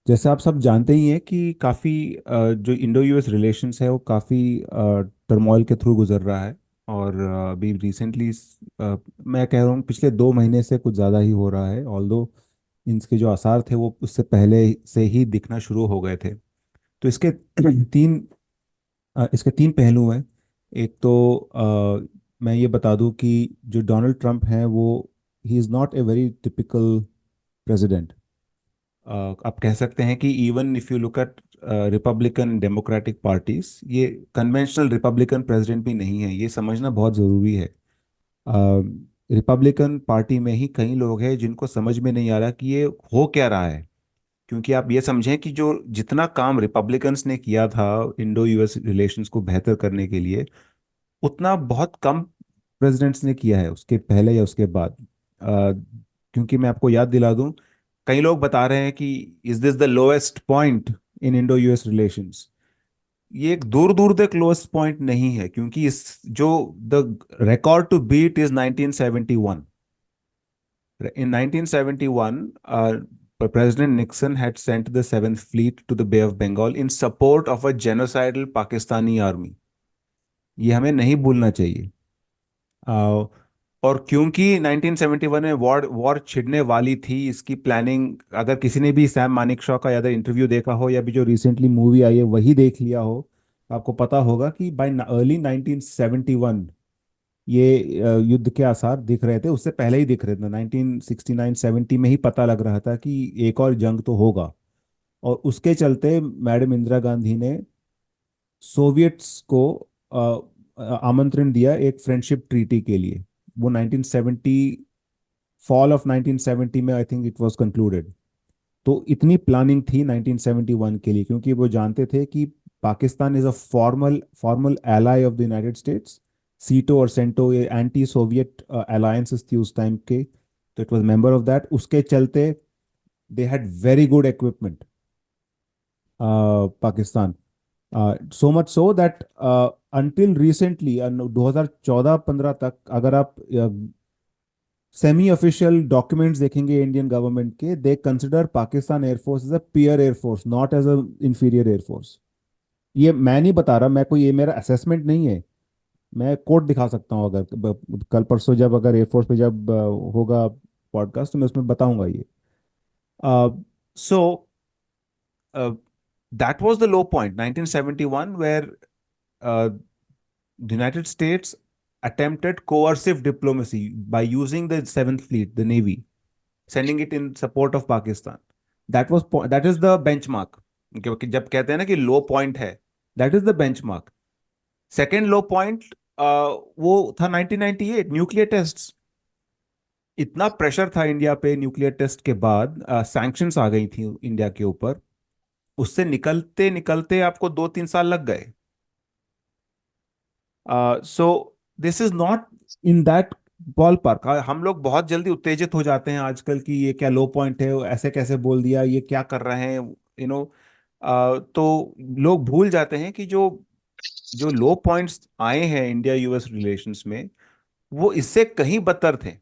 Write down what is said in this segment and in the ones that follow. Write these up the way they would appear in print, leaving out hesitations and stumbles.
जैसे आप सब जानते ही हैं कि काफ़ी जो इंडो यूएस रिलेशंस है वो काफ़ी टर्मोइल के थ्रू गुजर रहा है। और अभी रिसेंटली मैं कह रहा हूँ पिछले 2 महीने से कुछ ज़्यादा ही हो रहा है, ऑल्दो इनके जो आसार थे वो उससे पहले से ही दिखना शुरू हो गए थे। तो इसके तीन इसके तीन पहलू हैं। एक तो मैं ये बता दूं कि जो डोनाल्ड ट्रंप हैं वो he is not a very typical president. आप कह सकते हैं कि even if you look eight Republican democratic parties, ये कन्वेंशनल रिपब्लिकन प्रेसिडेंट भी नहीं है, ये समझना बहुत ज़रूरी है। रिपब्लिकन पार्टी में ही कई लोग हैं जिनको समझ में नहीं आ रहा कि ये हो क्या रहा है। क्योंकि आप ये समझें कि जो जितना काम रिपब्लिकन्स ने किया था इंडो यूएस रिलेशंस को बेहतर करने के लिए, उतना बहुत कम प्रेसिडेंट्स ने किया है उसके पहले या उसके बाद। अ, क्योंकि मैं आपको याद दिला दूं, कई लोग बता रहे हैं कि is this the lowest point in Indo US relations. ये एक दूर दूर तक लोएस्ट पॉइंट नहीं है, क्योंकि इस जो the record to beat is 1971। In 1971, President Nixon had sent the Seventh Fleet to the Bay of Bengal in support of a genocidal Pakistani army। ये हमें नहीं भूलना चाहिए। अ, और क्योंकि 1971 में वॉर वॉर छिड़ने वाली थी, इसकी प्लानिंग अगर किसी ने भी सैम मानेकशॉ का या इंटरव्यू देखा हो या भी जो रिसेंटली मूवी आई है वही देख लिया हो, तो आपको पता होगा कि बाय अर्ली 1971 ये युद्ध के आसार दिख रहे थे। उससे पहले ही दिख रहे थे, 1969-70 में ही पता लग रहा था कि एक और जंग तो होगा। और उसके चलते मैडम इंदिरा गांधी ने सोवियट्स को आमंत्रण दिया एक फ्रेंडशिप ट्रीटी के लिए। वो 1970, फॉल ऑफ 1970 में I think it was concluded. तो इतनी प्लानिंग थी 1971 के लिए, क्योंकि वो जानते थे कि Pakistan is a formal formal ally of the United states. सीटो और सेंटो ये एंटी सोवियत अलायंसेस थी उस टाइम के, तो it was member of that. उसके चलते they had very good equipment, Pakistan. So much so that until recently 2014-15 तक अगर आप सेमी ऑफिशियल डॉक्यूमेंट्स देखेंगे इंडियन गवर्नमेंट के, they consider Pakistan air force as a peer air force, not as a inferior air force. ये मैं नहीं बता रहा, मैं कोई, ये मेरा असेसमेंट नहीं है। मैं कोट दिखा सकता हूँ, अगर कल परसों जब अगर एयरफोर्स पे जब होगा पॉडकास्ट तो मैं उसमें बताऊंगा ये। So that was the low point 1971 where the United States attempted coercive diplomacy by using the Seventh Fleet, the Navy, sending it in support of Pakistan. That is the benchmark। क्योंकि जब कहते हैं ना कि लो पॉइंट है, that is the benchmark. Second low point वो था 1998 nuclear tests. इतना प्रेशर था इंडिया पे न्यूक्लियर टेस्ट के बाद, सैंक्शंस आ गई थी इंडिया के ऊपर। उससे निकलते निकलते आपको 2-3 साल लग गए। So this is not in that ball park. हम लोग बहुत जल्दी उत्तेजित हो जाते हैं आजकल कि ये क्या लो पॉइंट है, ऐसे कैसे बोल दिया, ये क्या कर रहे हैं, तो लोग भूल जाते हैं कि जो जो लो पॉइंट्स आए हैं इंडिया यूएस रिलेशंस में, वो इससे कहीं बदतर थे।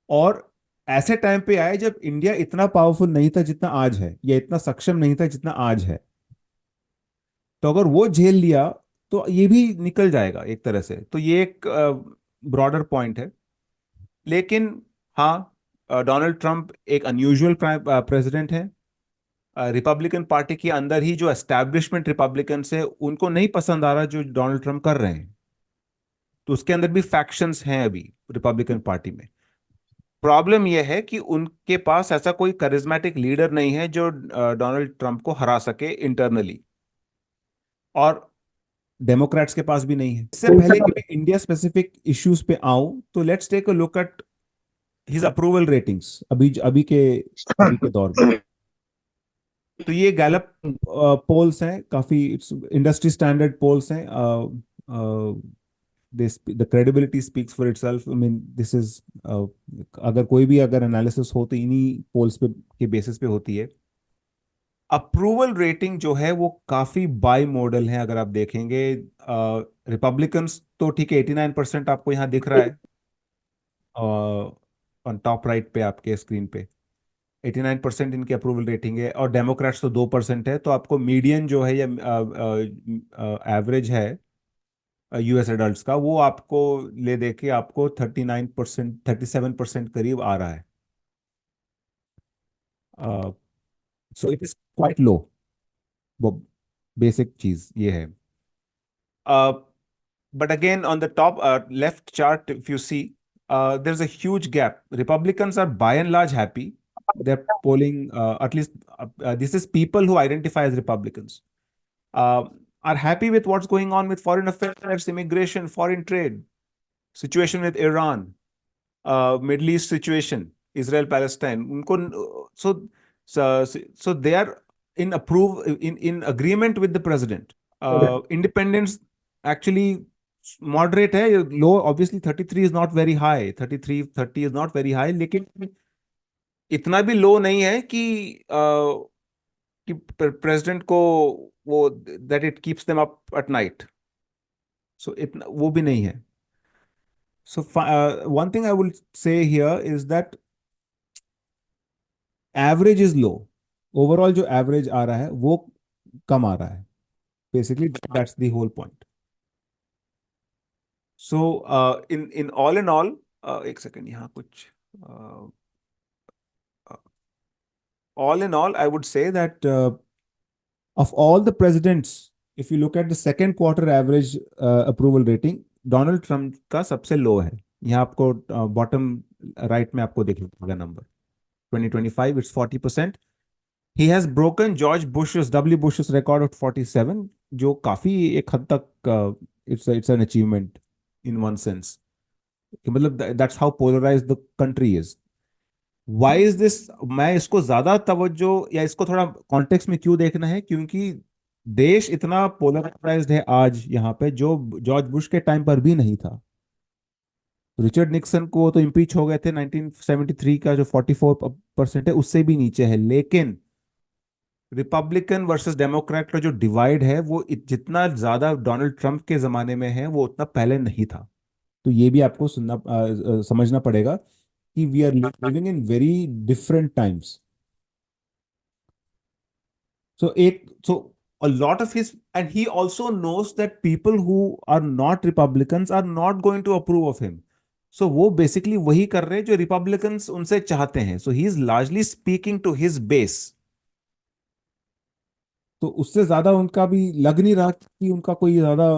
और ऐसे टाइम पे आए जब इंडिया इतना पावरफुल नहीं था जितना आज है, या इतना सक्षम नहीं था जितना आज है। तो अगर वो झेल लिया तो ये भी निकल जाएगा एक तरह से। तो ये एक ब्रॉडर पॉइंट है। लेकिन हाँ, डोनाल्ड ट्रंप एक अनयूजुअल प्रेसिडेंट है। रिपब्लिकन पार्टी के अंदर ही जो एस्टैब्लिशमेंट रिपब्लिकन्स है उनको नहीं पसंद आ रहा जो डोनाल्ड ट्रंप कर रहे हैं। तो उसके अंदर भी फैक्शंस हैं अभी रिपब्लिकन पार्टी में। प्रॉब्लम यह है कि उनके पास ऐसा कोई करिज्मेटिक लीडर नहीं है जो डोनाल्ड ट्रंप को हरा सके इंटरनली। और डेमोक्रेट्स के पास भी नहीं है। इससे पहले कि मैं इंडिया स्पेसिफिक इश्यूज पे आऊं, तो let's take a look at his approval ratings अभी के दौर में। तो ये गैलप पोल्स हैं, काफी इंडस्ट्री स्टैंडर्ड पोल्स हैं। The credibility speaks for itself. I mean this is, अगर कोई भी अगर एनालिसिस हो तो इन्हीं पोल्स पे के बेसिस पे होती है। अप्रूवल रेटिंग जो है वो काफी बाई मॉडल है। अगर आप देखेंगे रिपब्लिकन्स तो ठीक है, 89% आपको यहाँ दिख रहा है ऑन टॉप राइट पे आपके स्क्रीन पे। 89% इनकी अप्रूवल रेटिंग है, और डेमोक्रेट्स तो 2% है। तो आपको मीडियन जो है, या एवरेज है यूएस एडल्ट्स का, वो आपको ले दे के आपको 39%, 37% करीब आ रहा है। So it is quite low. वो बेसिक चीज ये है। But again, on the top left chart, if you see, there's a huge gap. Republicans are by and large happy. They're polling, at least, this is people who identify as Republicans, uh, are happy with what's going on with foreign affairs, immigration, foreign trade, situation with Iran, Middle East situation, Israel, Palestine. So they are in agreement with the president. Independence actually moderate है, low obviously 33 is not very high, 33 30 is not very high, लेकिन इतना भी लो नहीं है कि president को वो that it keeps them up at night. So इतना वो भी नहीं है। So one thing I will say here is that average is low. Overall जो एवरेज आ रहा है वो कम आ रहा है। Basically that's the whole point. So in all in all, एक सेकेंड यहाँ कुछ, all in all, I would say that of all the presidents, if you look at the second quarter average approval rating, Donald Trump का सबसे लो है। यहाँ आपको bottom right में आपको देखिएगा number 2025 it's 40%। He has broken George Bush's W Bush's record of 47, जो काफी एक हद तक it's an achievement in one sense. मतलब that's how polarised the country is. Why is this? मैं इसको ज्यादा तवज्जो या इसको थोड़ा कॉन्टेक्स्ट में क्यों देखना है, क्योंकि देश इतना पोलराइज्ड है आज यहाँ पे, जो जॉर्ज बुश के टाइम पर भी नहीं था। रिचर्ड निक्सन को तो इम्पीच हो गए थे 1973 का जो 44% है उससे भी नीचे है, लेकिन रिपब्लिकन वर्सेस डेमोक्रेट का जो डिवाइड है वो जितना ज्यादा डोनाल्ड ट्रंप के जमाने में है वो उतना पहले नहीं था। तो ये भी आपको समझना पड़ेगा कि we are living in very different times. So a lot of his, and he also knows that people who are not Republicans are not going to approve of him. So वो बेसिकली वही कर रहे हैं जो Republicans उनसे चाहते हैं। So he is largely speaking to his base. तो उससे ज्यादा उनका भी लग नहीं रहा कि उनका कोई ज्यादा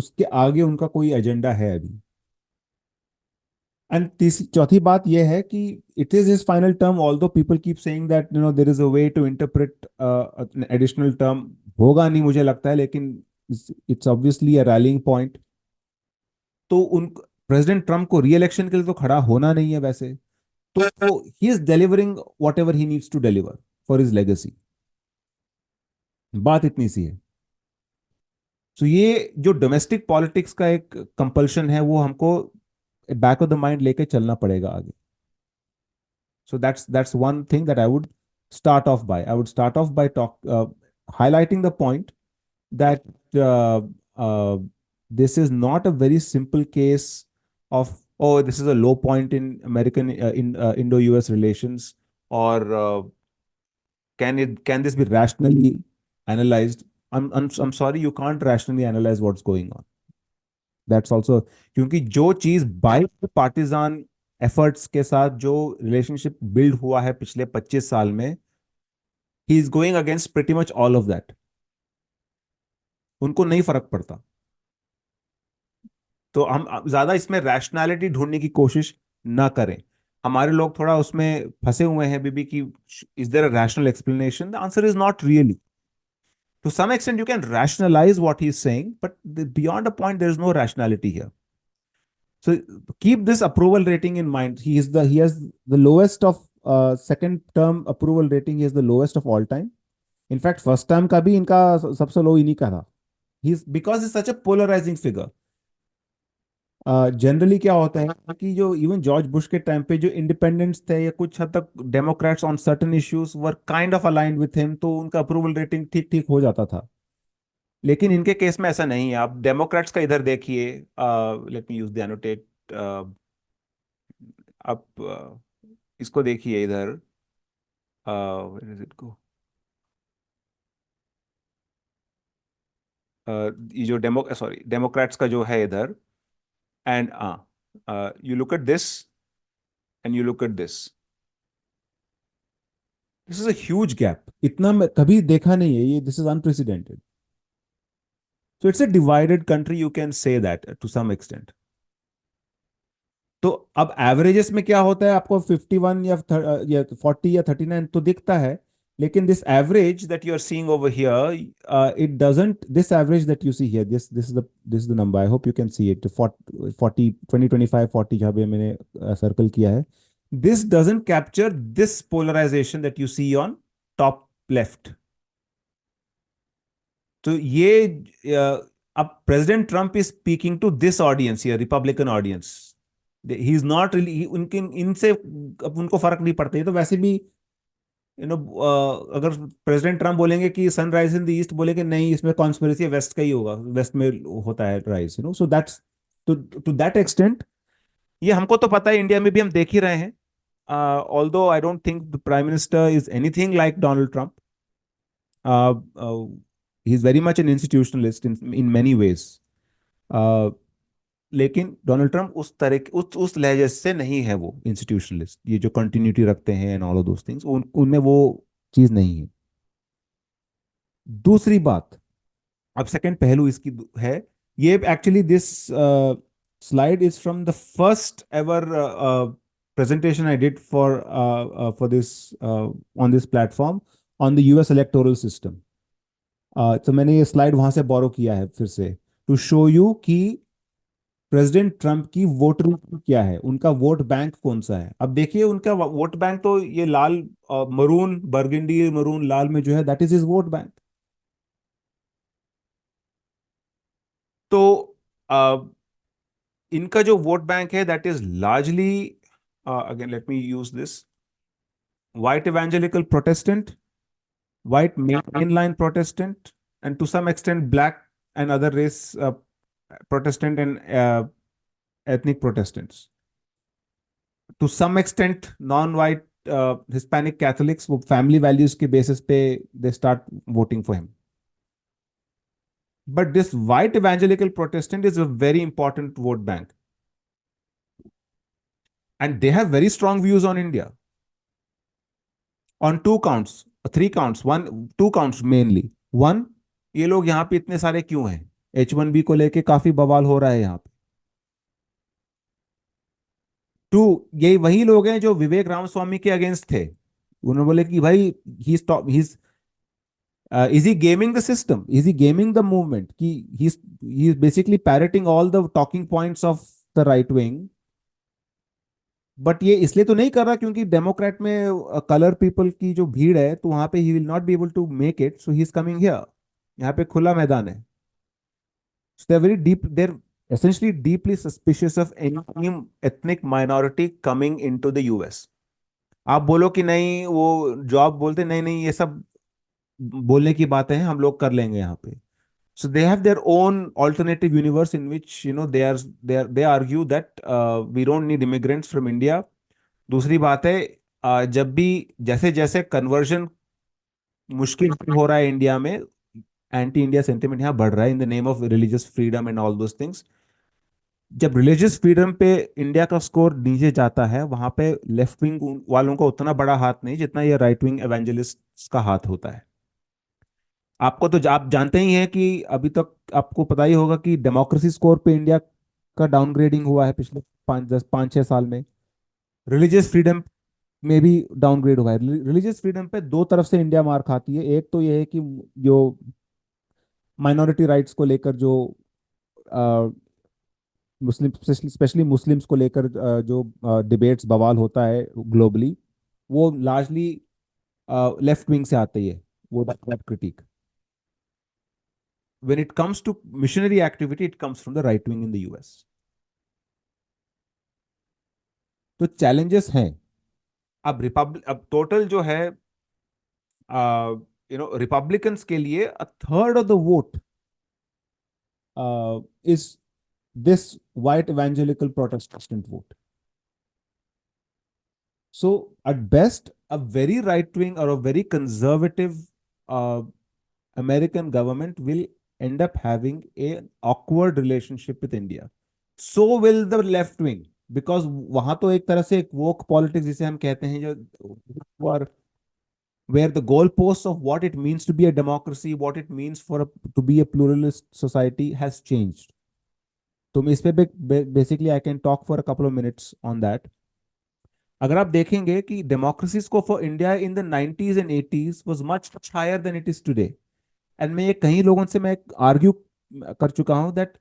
उसके आगे उनका कोई एजेंडा है अभी। एंड तीसरी चौथी बात यह है कि it is his final term, although people keep saying that there is a way to interpret additional term. होगा नहीं मुझे लगता है, लेकिन it's obviously a rallying point. तो उन प्रेसिडेंट ट्रम्प को री इलेक्शन के लिए तो खड़ा होना नहीं है वैसे। तो he is delivering whatever he needs to deliver for his legacy. बात इतनी सी है। तो ये जो डोमेस्टिक पॉलिटिक्स का एक कंपल्शन है वो हमको बैक ऑफ द माइंड लेके चलना पड़ेगा आगे। So that's one thing that I would start off by. I would start off by highlighting the point that uh, uh, this is not a very simple case of, oh, this is a low point in American in Indo-US relations, or can this be rationally analyzed? I'm sorry, you can't rationally analyze what's going on. That's also, क्योंकि जो चीज by partisan efforts के साथ जो relationship build हुआ है पिछले 25 साल में, he is going against pretty much all of that. उनको नहीं फर्क पड़ता। तो हम ज्यादा इसमें रैशनैलिटी ढूंढने की कोशिश ना करें। हमारे लोग थोड़ा उसमें फंसे हुए हैं बीबी की, is there a rational explanation? The answer is not really. To some extent, you can rationalize what he's saying, but beyond a point, there is no rationality here. So keep this approval rating in mind. He has the lowest of second term approval rating. He is the lowest of all time. In fact, first term का भी इनका सबसे लो इन्हीं का था। He's because he's such a polarizing figure. Generally क्या होता है कि जो इवन जॉर्ज बुश के टाइम पे जो इंडिपेंडेंट्स थे या कुछ हद तक Democrats on certain issues were kind of aligned with him, तो उनका अप्रूवल रेटिंग ठीक ठीक हो जाता था। लेकिन इनके केस में ऐसा नहीं है। आप डेमोक्रेट्स का इधर देखिए, let me use the annotate. आप इसको देखिए इधर, where does it go? ये जो डेमोक्रेट्स का जो है इधर, and you look at this and you look at this, this is a huge gap. इतना मैं कभी देखा नहीं है ये, this is unprecedented. So it's a divided country, you can say that to some extent. तो अब एवरेजेस में क्या होता है, आपको 51 या 40 या 39 तो दिखता है, लेकिन this average that you are seeing over here, it doesn't, this average that you see here, this is the number, I hope you can see it, 40 20 25 40 जहाँ पे मैंने सर्कल किया है, this doesn't capture this polarisation that you see on top left. तो ये अब president Trump is speaking to this audience, ये Republican audience, he is not really, उनके इनसे अब उनको फर्क नहीं पड़ता। ये तो वैसे भी अगर प्रेसिडेंट ट्रम्प बोलेंगे कि सनराइज इन द ईस्ट, बोलेंगे नहीं इसमें कॉन्स्पिरेसी वेस्ट का ही होगा, वेस्ट में होता है rise, so that's, to to that extent ये हमको तो पता है, इंडिया में भी हम देख ही रहे हैं। Although I don't think the prime minister is anything like Donald Trump, he is very much an institutionalist in many ways, लेकिन डोनाल्ड ट्रम्प उस तरह उस लहजे से नहीं है, वो इंस्टीट्यूशनलिस्ट, ये जो कंटिन्यूटी रखते हैं and all of those things, उनमें वो चीज नहीं है। दूसरी बात, अब सेकंड पहलू इसकी है, ये actually this slide is from the first ever presentation I did for this on this platform on the US electoral system. तो मैंने ये स्लाइड वहां से बोरो किया है फिर से, टू शो यू कि प्रेसिडेंट ट्रंप की वोटर क्या है, उनका वोट बैंक कौन सा है। अब देखिए उनका वोट बैंक तो ये लाल, मरून, बर्गंडी मरून लाल में जो है, that is his vote bank. तो uh, इनका जो वोट बैंक है that is largely, again let me use this, white evangelical Protestant, white mainline Protestant, and to some extent black and other race Protestant and ethnic Protestants. To some extent non-white Hispanic Catholics, वो family values के basis पे they start voting for him. But this white evangelical Protestant is a very important vote bank, and they have very strong views on India on two counts, three counts, one, two counts mainly. One, ये लोग यहाँ पे इतने सारे क्यों हैं, H1B को लेके काफी बवाल हो रहा है यहाँ पे। टू, यही वही लोग हैं जो विवेक रामस्वामी के अगेंस्ट थे, उन्होंने बोले कि भाई he is he gaming the system, is he gaming the movement, कि he is basically parroting all the talking points of the right wing. But ये इसलिए तो नहीं कर रहा क्योंकि डेमोक्रेट में कलर पीपल की जो भीड़ है, तो वहां पे ही will not be able to make it, so he is coming here, यहाँ पे खुला मैदान है। So they're very deep, they're essentially deeply suspicious of any ethnic minority coming into the US. आप बोलो कि नहीं वो जॉब बोलते, नहीं नहीं ये सब बोलने की बातें हैं, हम लोग कर लेंगे यहाँ पे। So they have their own alternative universe in which they argue that we don't need immigrants from India. दूसरी बात है, जब भी जैसे जैसे कन्वर्जन मुश्किल हो रहा है इंडिया में, एंटी इंडिया सेंटिमेंट यहाँ बढ़ रहा है in the name of religious freedom and all those things. जब रिलीजियस फ्रीडम पे इंडिया का स्कोर नीचे जाता है, वहां पे लेफ्ट विंग वालों का उतना बड़ा हाथ नहीं जितना ये राइट विंग एवेंजलिस्ट का हाथ होता है। आपको तो आप जानते ही हैं कि अभी तक आपको पता ही होगा कि डेमोक्रेसी स्कोर पे इंडिया का डाउनग्रेडिंग हुआ है पिछले 5 10 5 6 साल में। रिलीजियस फ्रीडम में भी डाउनग्रेड हुआ है। रिलीजियस फ्रीडम पे दो तरफ से इंडिया मार खाती है, एक तो ये है कि जो माइनॉरिटी राइट्स को लेकर जो मुस्लिम, स्पेशली मुस्लिम्स को लेकर जो डिबेट्स बवाल होता है ग्लोबली, वो लार्जली लेफ्ट विंग से आती है, वो that critic. When it comes to missionary activity, it comes from the right wing in the US. तो चैलेंजेस हैं। अब टोटल जो है, रिपब्लिकन्स के लिए a third of the vote is this white evangelical Protestant vote. So at best a very right wing or a very conservative uh, American government will end up having a awkward relationship with India. So will the left wing, because वहां तो एक तरह से एक woke politics जिसे हम कहते हैं, जो where the goalposts of what it means to be a democracy, what it means to be a pluralist society has changed. तो मैं इस पे basically I can talk for a couple of minutes on that. अगर आप देखेंगे कि democracy score for India in the 90s and 80s was much higher than it is today. एंड मैं ये कई लोगों से मैं आर्ग्यू कर चुका हूं that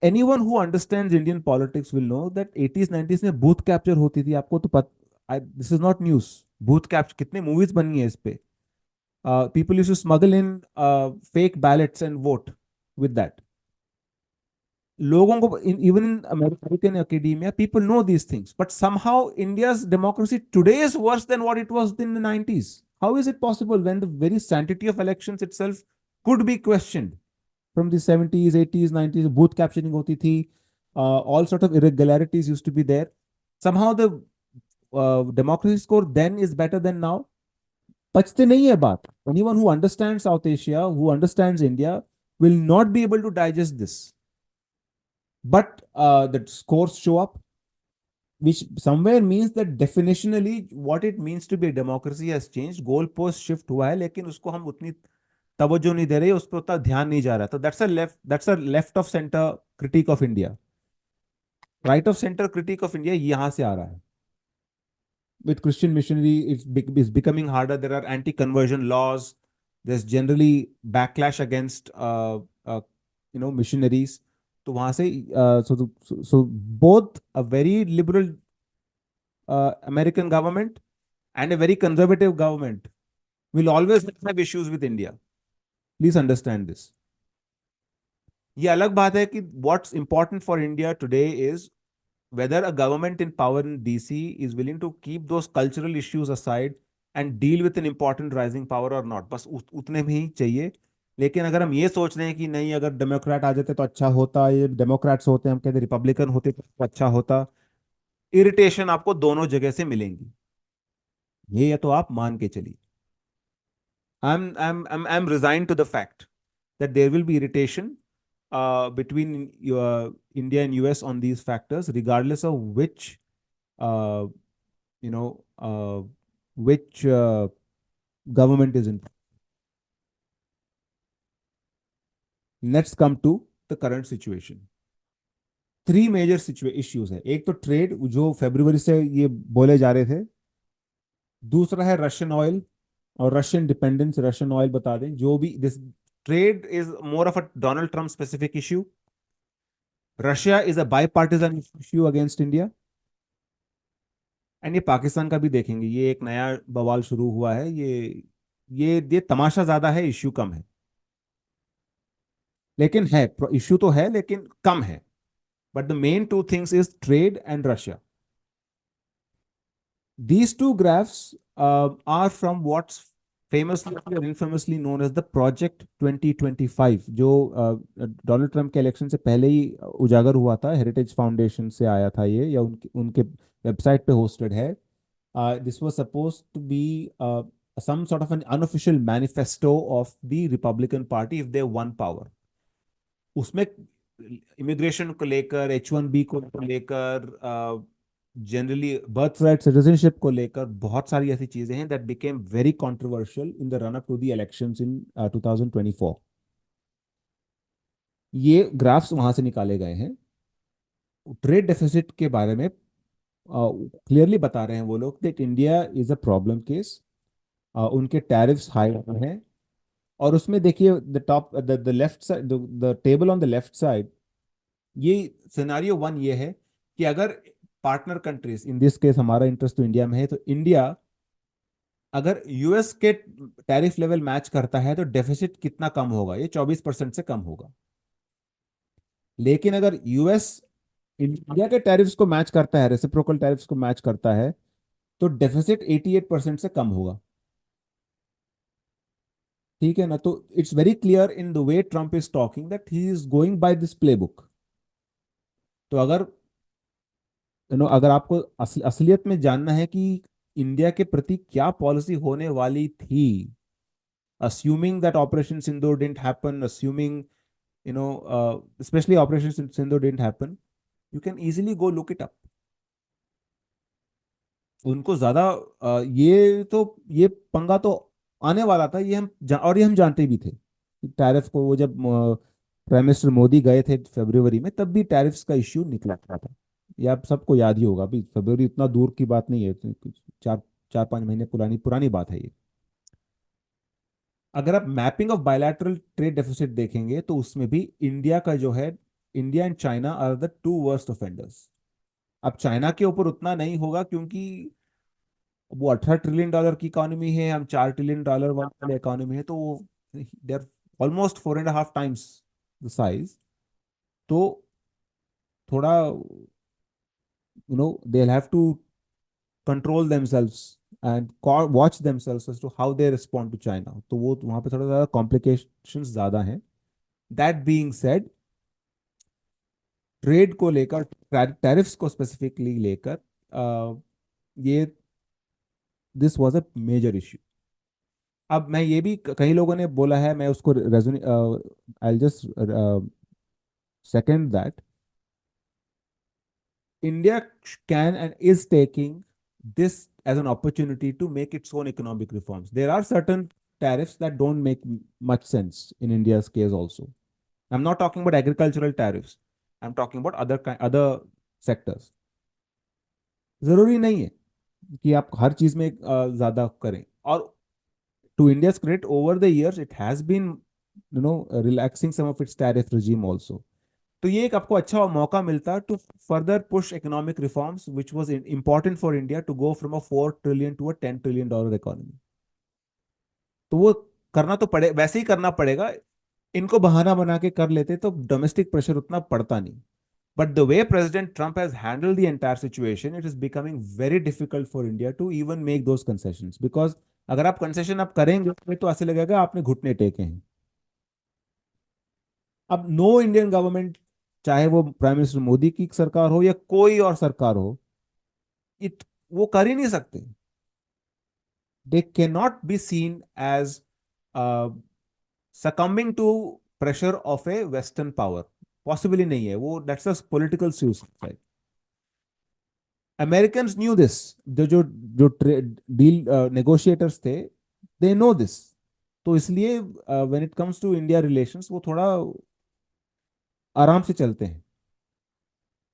anyone who understands Indian politics will know that 80s 90s में बूथ कैप्चर होती थी. आपको तो पता, this is not news. Booth capture कितने मूवीज बनी है इस पे. People used to smuggle in fake ballots and vote with that. लोगों को even in American academia people know these things, but somehow India's democracy today is worse than what it was in the 90s. How is it possible when the very sanctity of elections itself could be questioned? From the 70s 80s 90s booth capturing hoti thi, all sort of irregularities used to be there. Somehow the democracy score then is better than now. पचते नहीं है बात. Anyone who understands South Asia, who understands India, will not be able to digest this. But the scores show up, which somewhere means that definitionally what it means to be a democracy has changed. Goalpost shift हुआ है, लेकिन उसको हम उतनी तवज्जो नहीं दे रहे, उस पर उतना ध्यान नहीं जा रहा. तो that's a left of center critique of India. Right of center critique of India यहाँ से आ रहा है. With Christian missionary, it's becoming harder. There are anti-conversion laws. There's generally backlash against missionaries. तो वहां से so both a very liberal American government and a very conservative government will always have issues with India. Please understand this. ये अलग बात है कि what's important for India today is whether a government in power in DC is willing to keep those cultural issues aside and deal with an important rising power or not. बस उतने में ही चाहिए. लेकिन अगर हम ये सोच रहे हैं कि नहीं, अगर डेमोक्रेट आ जाते तो अच्छा होता, ये डेमोक्रेट्स होते, हम कहते रिपब्लिकन होते तो अच्छा होता, इरिटेशन आपको दोनों जगह से मिलेंगी. ये तो आप मान के चलिए. I'm resigned to the fact that there will be irritation between India and US on these factors, regardless of uh, you know, which government is in. Let's come to the current situation. Three major issues है. एक तो trade, जो फरवरी से ये बोले जा रहे थे. दूसरा है रशियन ऑयल और रशियन डिपेंडेंस. रशियन ऑयल बता दें, जो भी this trade is more of a Donald Trump specific issue. Russia is a bipartisan issue against India. And ये पाकिस्तान का भी देखेंगे. ये एक नया बवाल शुरू हुआ है. ये तमाशा ज्यादा है, इश्यू कम है. लेकिन है, इश्यू तो है लेकिन कम है. But the main two things is trade and Russia. These two graphs are from what's famously or infamously known as the Project 2025, जो डोनाल्ड ट्रंप के इलेक्शन से पहले ही उजागर हुआ था. हेरिटेज फाउंडेशन से आया था ये, या उनके उनके वेबसाइट पे होस्टेड है. This was suppose to be some sort of an unofficial manifesto of the Republican Party if they won power. उसमें इमिग्रेशन को लेकर, H1B को लेकर, जनरली बर्थ राइट सिटीजनशिप को लेकर बहुत सारी ऐसी चीजें हैं that became very controversial in the run up to the elections in 2024. ये ग्राफ्स वहां से निकाले गए हैं. ट्रेड डेफिसिट के बारे में क्लियरली बता रहे हैं वो लोग that India is a problem case. उनके टैरिफ्स हाई हैं. और उसमें देखिए the left side, the table on the left side, ये सिनेरियो वन ये है कि अगर partner countries, in this case हमारा इंटरेस्ट तो इंडिया में है, तो इंडिया अगर यूएस के टैरिफ लेवल मैच करता है तो डेफिसिट कितना कम होगा? ये 24% से कम होगा. लेकिन अगर यूएस इंडिया के टैरिफ्स को मैच करता है, रेसिप्रोकल टैरिफ्स को मैच करता है, तो डेफिसिट 88% से कम होगा. ठीक है ना? तो it's very clear in the way Trump is talking that he is going by this playbook. तो अगर अगर आपको असलियत में जानना है कि इंडिया के प्रति क्या पॉलिसी होने वाली थी, assuming that Operation Sindoor didn't happen, assuming, especially Operation Sindoor didn't happen, you can easily go look it up. उनको ज्यादा ये पंगा तो आने वाला था, और ये हम जानते भी थे। टैरिफ को वो जब प्राइम मिनिस्टर मोदी गए थे फरवरी में, तब भी टैरिफ्स का इश्यू निकला था। ये आप सबको याद ही होगा। अभी फरवरी इतना दूर की बात नहीं है, तो कुछ 4-5 महीने पुरानी पुरानी बात है ये। अगर आप mapping of bilateral trade deficit देखेंगे तो उसमें भी इंडिया का जो है, India and China are the two worst offenders. अब चाइना के ऊपर उतना नहीं होगा क्योंकि वो $18 ट्रिलियन की इकोनॉमी है, हम $4 ट्रिलियन वाले इकोनॉमी है, तो वो they are almost 4.5 times the size. तो थोड़ा they have to control themselves and watch themselves as to how they respond to China. तो वो वहां पे थोड़ा ज्यादा कॉम्प्लिकेशंस ज्यादा हैं। दैट बीइंग सेड, ट्रेड को लेकर, टैरिफ्स को स्पेसिफिकली लेकर, ये this was a major issue. अब मैं ये भी, कई लोगों ने बोला है, मैं उसको रेजोन I just second that India can and is taking this as an opportunity to make its own economic reforms. There are certain tariffs that don't make much sense in India's case also. I'm not talking about agricultural tariffs. I'm talking about other sectors. जरूरी नहीं है कि आप हर चीज में ज्यादा करें। और to India's credit, over the years it has been relaxing some of its tariff regime also. तो ये एक आपको अच्छा मौका मिलता to further push economic reforms which was important for India to go from a 4 trillion to a $10 trillion economy. तो वो करना तो पड़े, वैसे ही करना पड़ेगा। इनको बहाना बना के कर लेते तो डोमेस्टिक प्रेशर उतना पड़ता नहीं। But the way President Trump has handled the entire situation, it is becoming very difficult for India to even make those concessions. Because अगर आप कंसेशन आप करेंगे तो ऐसे लगेगा आपने घुटने टेके हैं। अब नो इंडियन गवर्नमेंट, चाहे वो प्राइम मिनिस्टर मोदी की सरकार हो या कोई और सरकार हो, इट वो कर ही नहीं सकते। They can not be seen as succumbing to pressure of a western power। Possibly नहीं है वो, that's a political suicide. Americans knew this, जो जो जो डील नेगोशिएटर्स थे, दे नो दिस। तो इसलिए when it comes to India relations वो थोड़ा आराम से चलते हैं।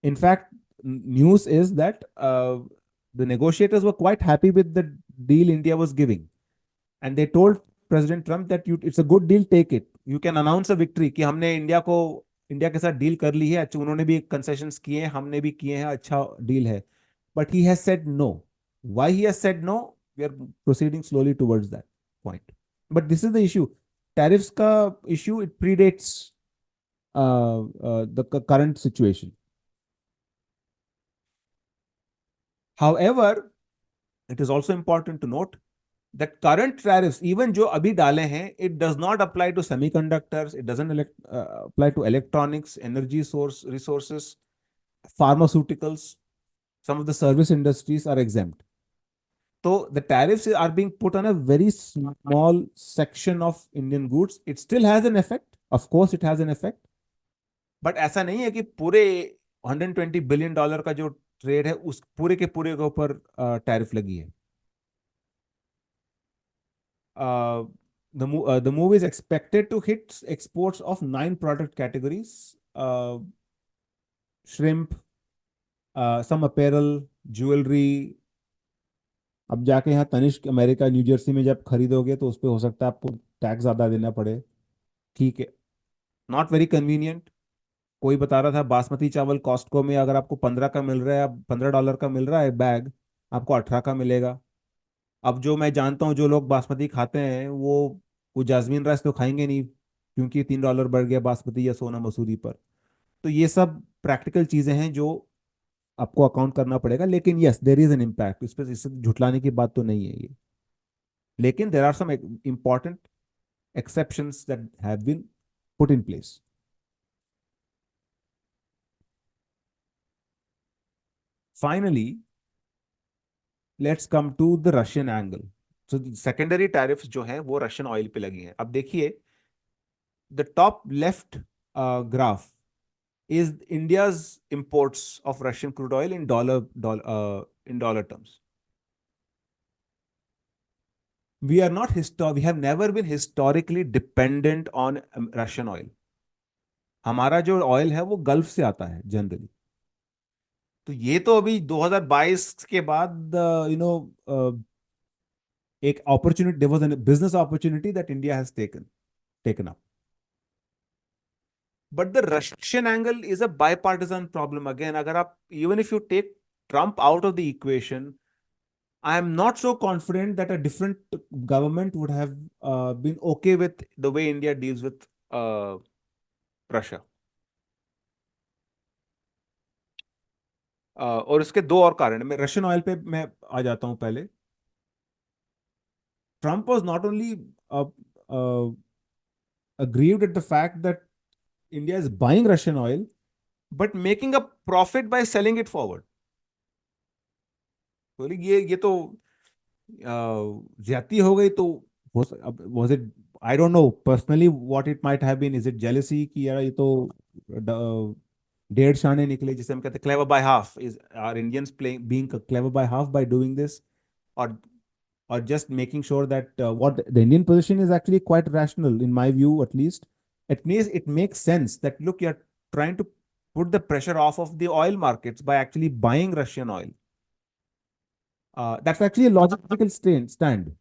In fact news is that the negotiators were quite happy with the deal India was giving, and they told President Trump that it's a good deal, take it, you can announce a victory कि हमने India के साथ deal कर ली है। अच्छा, उन्होंने भी concessions किए हैं, हमने भी किए हैं, अच्छा डील है। But he has said no. Why he has said no? We are proceeding slowly towards that point. But this is the issue. Tariffs ka issue, it predates the current situation. However, it is also important to note that current tariffs, even जो अभी डाले हैं, it does not apply to semiconductors, it doesn't apply to electronics, energy resources, pharmaceuticals. Some of the service industries are exempt. So the tariffs are being put on a very small section of Indian goods. It still has an effect. Of course, it has an effect. But ऐसा नहीं है कि पूरे $120 billion का जो trade है उस पूरे के ऊपर टैरिफ लगी है। The move is expected to hit exports of 9 product categories: shrimp, some apparel, jewelry. अब जाके यहाँ तनिष्क अमेरिका न्यू जर्सी में जब खरीदोगे तो उस पर हो सकता है आपको टैक्स ज्यादा देना पड़े। ठीक है, नॉट वेरी कन्वीनियंट। कोई बता रहा था बासमती चावल कॉस्टको में अगर आपको 15 का मिल रहा है, अब $15 का मिल रहा है बैग, आपको 18 का मिलेगा। अब जो मैं जानता हूँ, जो लोग बासमती खाते हैं वो जास्मिन राइस तो खाएंगे नहीं क्योंकि $3 बढ़ गया बासमती या सोना मसूरी पर। तो ये सब प्रैक्टिकल चीजें हैं जो आपको अकाउंट करना पड़ेगा। लेकिन yes, there is an impact, इस पर इससे झुटलाने की बात तो नहीं है ये। लेकिन there are some important exceptions that have been put in place. Finally, let's come to the Russian angle. So secondary tariffs जो हैं वो रशियन ऑयल पे लगी हैं. अब देखिए, the top left graph is India's imports of Russian crude oil in dollar terms. We have never been historically dependent on Russian oil. हमारा जो ऑयल है वो गल्फ से आता है जनरली. तो ये तो अभी 2022 के बाद एक opportunity, there was a business opportunity that India has taken up. But the Russian angle is a bipartisan problem. Again, अगर आप, even if you take Trump out of the equation, I am not so confident that a different government would have been okay with the way India deals with Russia. और इसके दो और कारण है. मैं Russian oil पे मैं आ जाता हूं पहले. Trump was not only aggrieved at the fact that India is buying Russian oil, but making a profit by selling it forward. बोली ये तो ज्यादती हो गई. तो was it, I don't know personally what it might have been. Is it jealousy कि यार ये तो डेढ़ शाने निकले, जिसे हम कहते हैं clever by half. Is are Indians playing being clever by half by doing this, or just making sure that what the Indian position is actually quite rational in my view at least. At least it makes sense that look, you're trying to put the pressure off of the oil markets by actually buying Russian oil. That's actually a logical stand.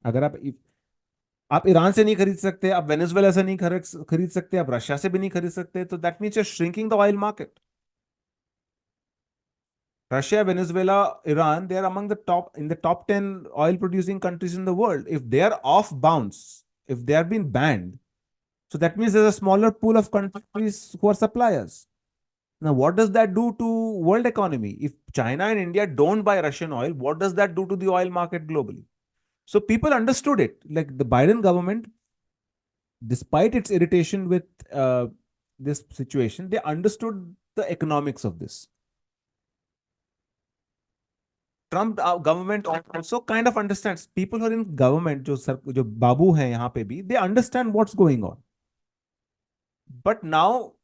अगर आप Iran से नहीं खरीद सकते, आप Venezuela से नहीं खरीद सकते, आप रशिया से भी नहीं खरीद सकते, तो that means you are shrinking the oil market. Russia, Venezuela, Iran, they are among the top in the top 10 oil producing countries in the world. If they are off bounds, if they are being banned, so that means there's a smaller pool of countries who are suppliers. Now, what does that do to world economy? If China and India don't buy Russian oil, what does that do to the oil market globally? So people understood it. Like the Biden government, despite its irritation with this situation, they understood the economics of this. Trump government also kind of understands. People who are in government, जो बाबू हैं यहाँ पे भी, they understand what's going on. But now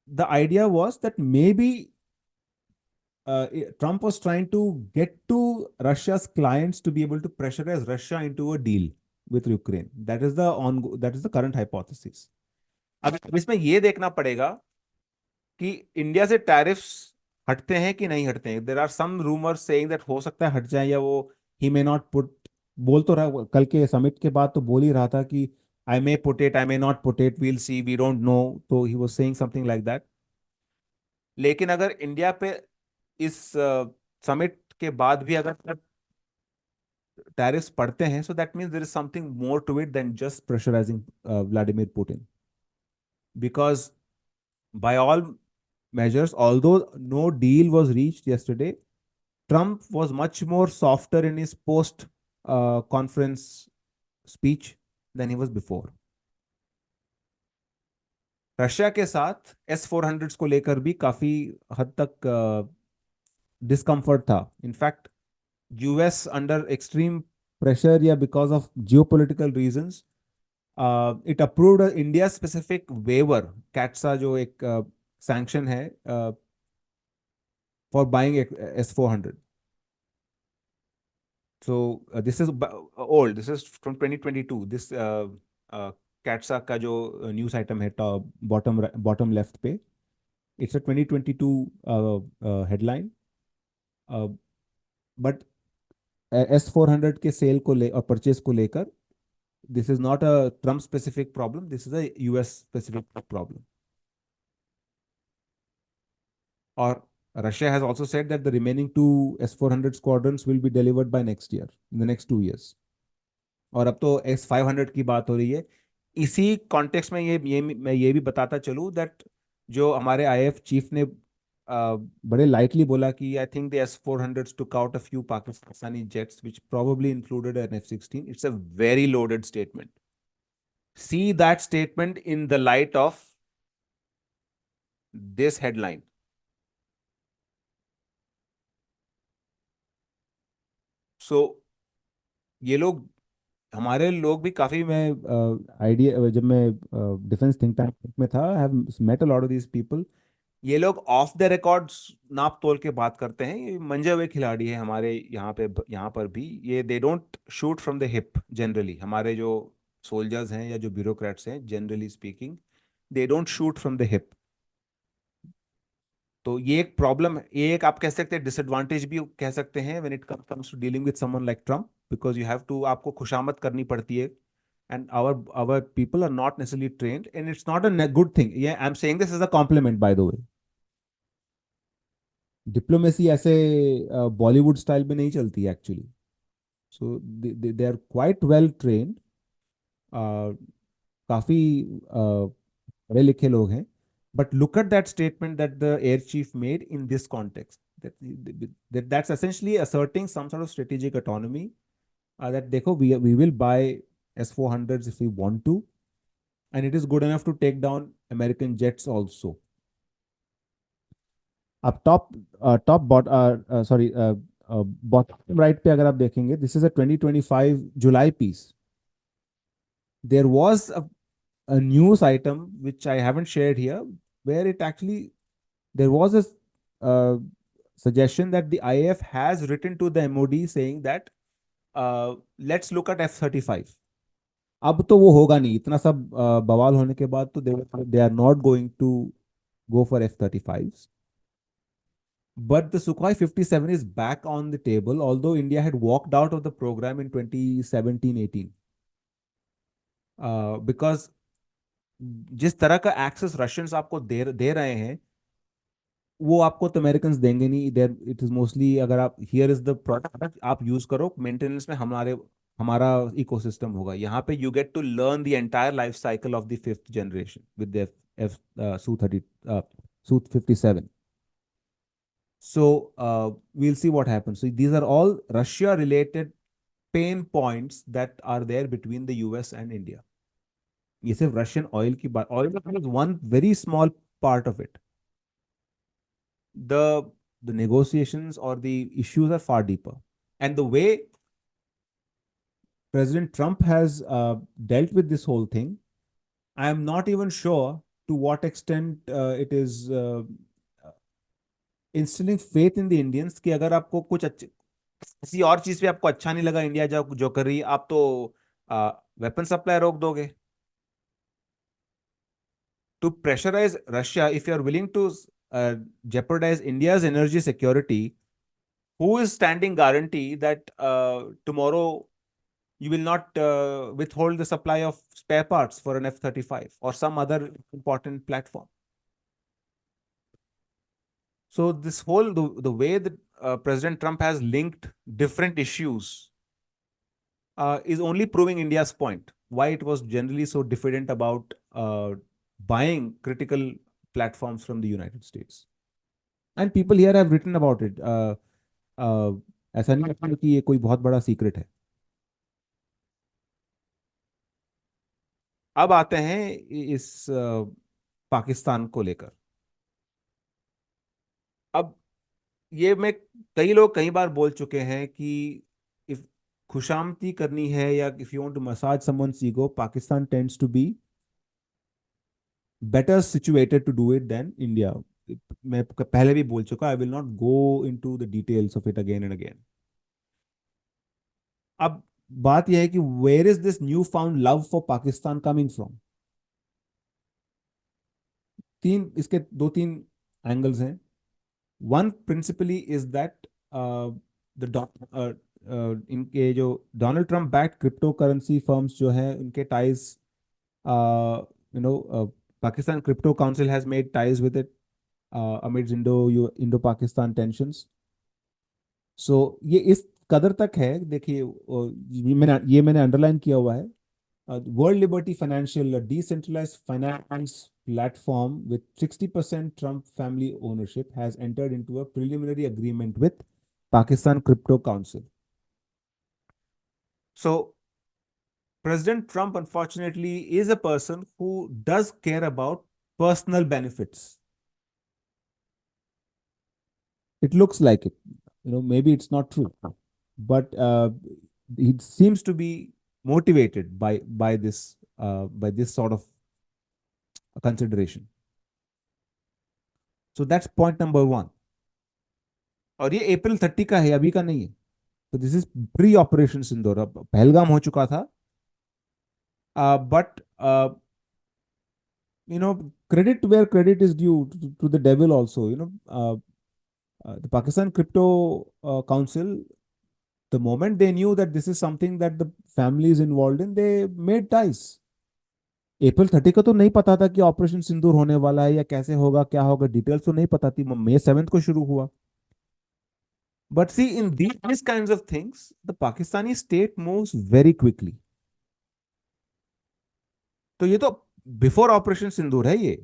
the idea was that maybe Trump was trying to get to Russia's clients to be able to pressurize Russia into a deal with Ukraine. That is the current hypothesis. अब इसमें ये देखना पड़ेगा कि India से tariffs हटते हैं कि नहीं हटते हैं. There are some rumours saying that हो सकता है हट जाए, या वो ही मे नॉट पुट. बोल तो रहा, कल के समिट के बाद तो बोल ही रहा था कि I may put it, I may not put it, we'll see, we don't know. तो he was saying something like that. लेकिन अगर इंडिया पे इस समिट के बाद भी अगर टैरिफ्स पड़ते हैं, so that means there is something more to it than just pressurising Vladimir Putin. Because by all measures, although no deal was reached yesterday, Trump was much more softer in his post conference speech than he was before. Russia के साथ S-400 को लेकर भी काफी हद तक discomfort था. In fact US under extreme pressure या because of geopolitical reasons, it approved India specific waiver, CAATSA जो एक सैंक्शन है for buying S-400. So this is old. This is from 2022. This CATSA का जो न्यूज आइटम है top bottom left पे, it's a 2022 headline. But S-400 के cell को ले और परचेज को लेकर, this is not a Trump specific problem, this is a US specific problem. और Russia has also said that the remaining two S-400 squadrons will be delivered by next year, in the next 2 years. और अब तो S-500 की बात हो रही है. इसी कॉन्टेक्स्ट में मैं ये भी बताता चलूँ दैट जो हमारे आईएफ चीफ ने बड़े लाइटली बोला कि I think the S-400s took out a few Pakistani jets which probably included an F-16. It's a very loaded statement. See that statement in the light of this headline. सो ये लोग, हमारे लोग भी काफी, मैं आइडिया, जब मैं डिफेंस थिंक टैंक में था, I have met a lot of these people. ये लोग ऑफ द रिकॉर्ड्स नाप तोल के बात करते हैं, ये मंजे हुए खिलाड़ी हैं हमारे यहाँ पे, यहाँ पर भी ये they don't shoot from the hip generally. हमारे जो सोल्जर्स हैं या जो ब्यूरोक्रेट्स हैं, generally speaking, they don't shoot from the hip. तो ये एक प्रॉब्लम है, ये एक आप कह सकते हैं डिसएडवांटेज भी कह सकते हैं when it comes to dealing with someone like Trump, because you have to, आपको खुशामद करनी पड़ती है, and our people are not necessarily trained, and it's not a good thing. Yeah, I'm saying this as a compliment, by the way. Diplomacy ऐसे Bollywood style में नहीं चलती है actually. So they are quite well trained, काफी पढ़े लिखे लोग हैं। But look at that statement that the air chief made in this context, that's essentially asserting some sort of strategic autonomy, that देखो, we will buy S-400s if we want to, and it is good enough to take down American jets also. अब top sorry bottom right पे अगर आप देखेंगे, this is a 2025 July piece. There was a news item which I haven't shared here, where it actually, there was a uh, suggestion that the IAF has written to the MOD saying that let's look at F-35. अब तो वो होगा नहीं, इतना सब बवाल होने के बाद तो they are not going to go for F-35s. But the Sukhoi 57 is back on the table, although India had walked out of the program in 2017-18. Because जिस तरह का एक्सेस रशियंस आपको दे रहे हैं, वो आपको तो अमेरिकन देंगे नहीं। देर इट इज मोस्टली, अगर आप, हियर इज द प्रोडक्ट आप यूज करो, मेंटेनेंस में हमारा इकोसिस्टम होगा। यहाँ पे you get to learn the entire life cycle of the fifth generation with the F Su 57. So we'll see what happens. So these are all Russia-related pain points that are there between the US and India. ये सिर्फ Russian oil की बात, oil is one very small part of it. The negotiations or the issues are far deeper. And the way President Trump has dealt with this whole thing, I am not even sure to what extent it is instilling faith in the Indians, कि अगर आपको कुछ अच्छे, किसी और चीज पे आपको अच्छा नहीं लगा इंडिया जो जो कर रही है, आप तो वेपन सप्लाई रोक दोगे। To pressurise Russia, if you are willing to jeopardize India's energy security, who is standing guarantee that tomorrow you will not withhold the supply of spare parts for an F-35 or some other important platform? So this whole, the way that President Trump has linked different issues is only proving India's point, why it was generally so diffident about buying critical platforms from the United States. And people here have written about it. Uh, ऐसा नहीं है कि ये कोई बहुत बड़ा secret है। अब आते हैं इस पाकिस्तान को लेकर। अब ये मैं, कई लोग कई बार बोल चुके हैं कि इफ खुशामती करनी है, या if you want to massage someone's ego, Pakistan tends to be better situated to do it than India. मैं पहले भी बोल चुका, I will not go into the details of it again and again. अब बात यह है कि where is this new found love for Pakistan coming from? इसके दो तीन एंगल्स हैं। वन प्रिंसिपली इज दैट इनके जो Donald Trump backed crypto currency firms जो हैं, उनके ties, you know, Pakistan crypto council has made ties with it amidst Indo Pakistan tensions. So ये इस कदर तक है, देखिए, मैंने अंडरलाइन किया हुआ है। World Liberty Financial, a decentralized finance platform with 60% Trump family ownership, has entered into a preliminary agreement with Pakistan Crypto Council. So, President Trump, unfortunately, is a person who does care about personal benefits. It looks like it. Maybe it's not true. but he seems to be motivated by this sort of consideration. So that's point number one. और ये अप्रैल 30 का है, अभी का नहीं है. तो this is pre operation सिंदूर. अब पहलगाम हो चुका था, but credit where credit is due to the devil also. The Pakistan Crypto Council, the moment they knew that this is something that the family is involved in, they made ties. अप्रैल 30 का तो नहीं पता था कि operation सिंदूर होने वाला है या कैसे होगा, क्या होगा, डिटेल्स तो नहीं पता थी. May 7 को शुरू हुआ. But see, in these kinds of things, the Pakistani state moves very quickly. तो ये तो बिफोर ऑपरेशन सिंदूर है ये.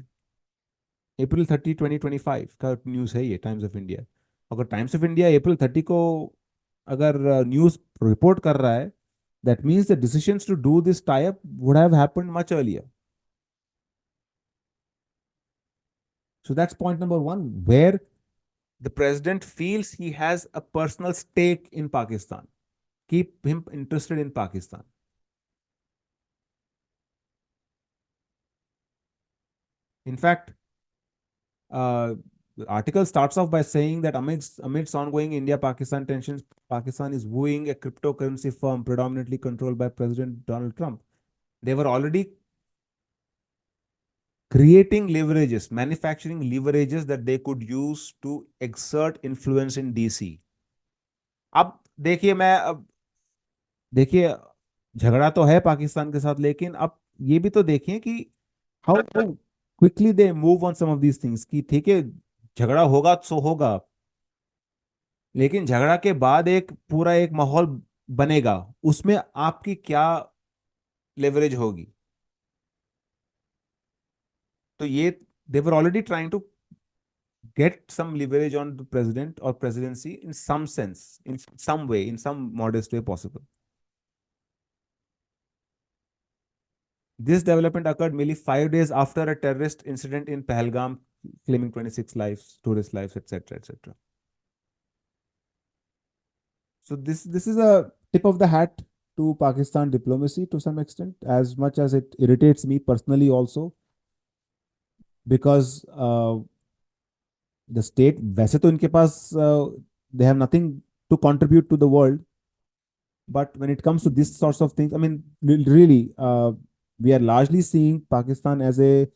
अप्रैल 30 2025 का न्यूज़ है ये, टाइम्स ऑफ इंडिया. अगर टाइम्स ऑफ इंडिया अप्रैल 30 को अगर न्यूज़ रिपोर्ट कर रहा है, that means the decisions to do this tie-up would have happened much earlier. So that's point number one, where the president feels he has a personal stake in Pakistan, keep him interested in Pakistan. In fact, the article starts off by saying that amidst ongoing India-Pakistan tensions, Pakistan is wooing a cryptocurrency firm predominantly controlled by President Donald Trump. They were already creating leverages, manufacturing leverages that they could use to exert influence in DC. अब देखिए, झगड़ा तो है पाकिस्तान के साथ, लेकिन अब ये भी तो देखिए कि how quickly they move on some of these things. कि ठीक है, झगड़ा होगा सो होगा, लेकिन झगड़ा के बाद एक पूरा एक माहौल बनेगा, उसमें आपकी क्या लेवरेज होगी. तो ये they were already trying to get some leverage on the president or presidency in some sense, in some way, in some modest way possible. This development occurred merely 5 days after a terrorist incident in Pahalgam, claiming 26 lives, tourist lives, etc., etc. So this is a tip of the hat to Pakistan diplomacy to some extent, as much as it irritates me personally also, because the state, वैसे तो इनके पास they have nothing to contribute to the world, but when it comes to these sorts of things, I mean, really, we are largely seeing Pakistan as a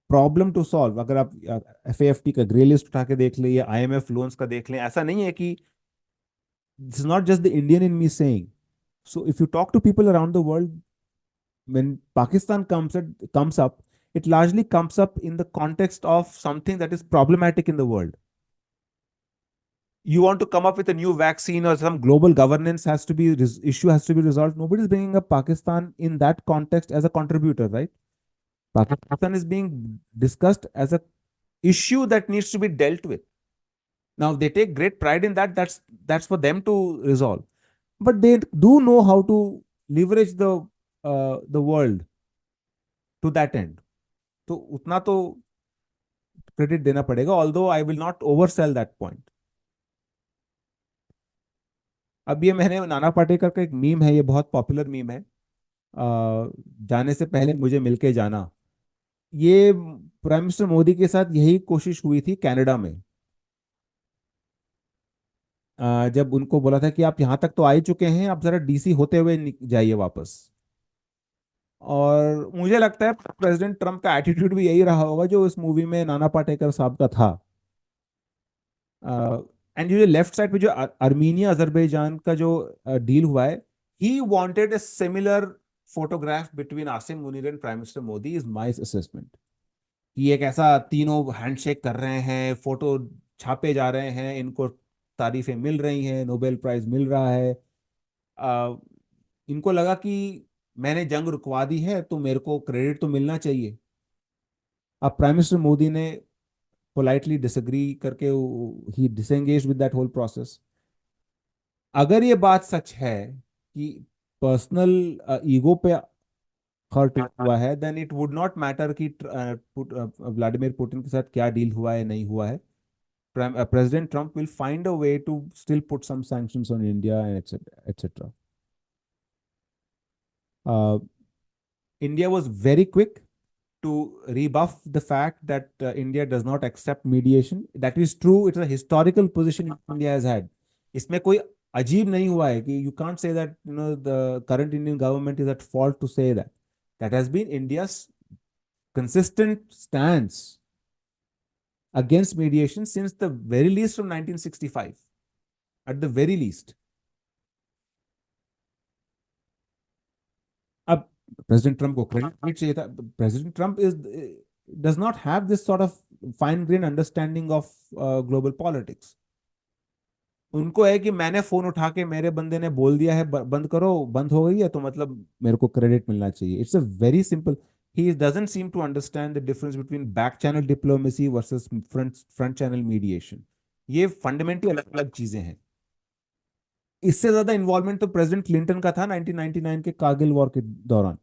problem to solve. अगर आप FAFT का grey list उठा के देख लें या IMF loans का देख लें, ऐसा नहीं है कि this is not just the Indian in me saying. So if you talk to people around the world, when Pakistan comes up, it largely comes up in the context of something that is problematic in the world. You want to come up with a new vaccine or some global governance issue has to be resolved. Nobody's bringing up Pakistan in that context as a contributor, right? Pakistan is being discussed as a issue that needs to be dealt with. Now they take great pride in that. That's for them to resolve. But they do know how to leverage the world to that end. तो उतना तो credit देना पड़ेगा, although I will not oversell that point. अब ये मैंने नाना पाटेकर का एक मीम है, ये बहुत पॉपुलर मीम है, जाने से पहले मुझे मिलके जाना. ये प्राइम मिनिस्टर मोदी के साथ यही कोशिश हुई थी कनाडा में. जब उनको बोला था कि आप यहाँ तक तो आ ही चुके हैं, आप जरा DC होते हुए जाइए वापस. और मुझे लगता है प्रेसिडेंट ट्रम्प का एटीट्यूड भी यही रहा होगा जो इस मूवी में नाना पाटेकर साहब का था. एंड ये लेफ्ट साइड पे जो अर्मीनिया अजरबैजान का जो डील हुआ है, he wanted a similar photograph between Asim Munir and prime minister Modi, is my assessment. कि एक ऐसा तीनों हैंडशेक कर रहे हैं, फोटो छापे जा रहे हैं, इनको तारीफें मिल रही हैं, नोबेल प्राइज मिल रहा है. आ, इनको लगा कि मैंने जंग रुकवा दी है तो मेरे को क्रेडिट तो मिलना चाहिए. अब प्राइम मिनिस्टर मोदी ने पोलाइटली डिसएग्री करके ही disengage with that whole process. अगर ये बात सच है कि पर्सनल ईगो पे हर्ट हुआ है, then it would not matter कि व्लादिमीर पुतिन के साथ क्या डील हुआ है नहीं हुआ है. President Trump will find a way to still put some sanctions on India and etc. etc. Uh, India was very quick to rebuff the fact that India does not accept mediation. That is true. It's a historical position India has had. इसमें कोई अजीब नहीं हुआ है कि you can't say that the current Indian government is at fault to say that. That has been India's consistent stance against mediation since the very least from 1965. At the very least. अब president Trump को credit चाहिए था. President Trump is does not have this sort of fine grained understanding of global politics. उनको है कि मैंने phone उठा के मेरे बंदे ने बोल दिया है बंद करो, बंद हो गई है तो मतलब मेरे को क्रेडिट मिलना चाहिए. It's a very simple. he doesn't seem to understand the difference between back channel diplomacy versus front channel mediation. ये फंडामेंटली अलग अलग चीजें हैं. इससे ज्यादा इन्वॉल्वमेंट तो प्रेसिडेंट क्लिंटन का था 1999 के कारगिल वॉर के दौरान,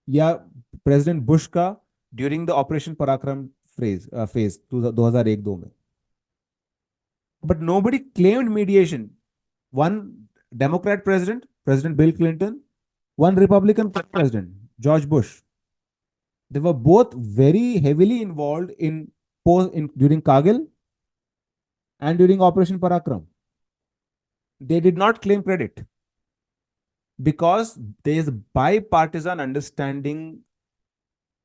या प्रेसिडेंट बुश का ड्यूरिंग द ऑपरेशन पराक्रम फेज 2001-2 में. But nobody claimed mediation. One Democrat president, president bill Clinton, one Republican president, George Bush. They were both very heavily involved during Kargil and during Operation Parakram. They did not claim credit because there is bipartisan understanding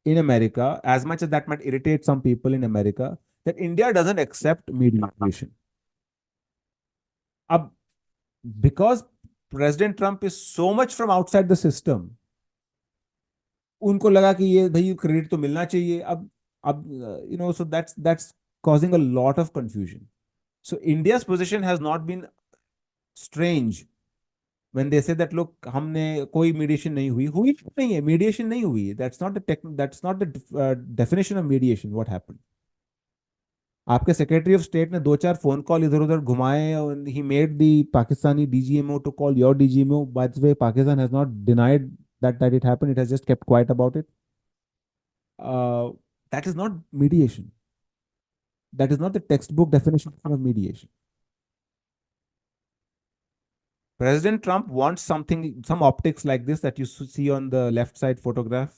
in America, as much as that might irritate some people in America, that India doesn't accept mediation. Because President Trump is so much from outside the system, उनको लगा कि ये भाई credit तो मिलना चाहिए. अब so that's causing a lot of confusion. So India's position has not been strange when they say that look, हमने कोई mediation नहीं है, mediation नहीं हुई. That's not the definition of mediation. What happened? आपके सेक्रेटरी ऑफ स्टेट ने 2-4 phone call इधर उधर घुमाए. He made the Pakistani DGMO to call your DGMO. By the way, Pakistan has not denied that it happened. It has just kept quiet about it. That is not mediation. That is not the textbook definition of mediation. President Trump wants some optics like this that you see on the left side photograph,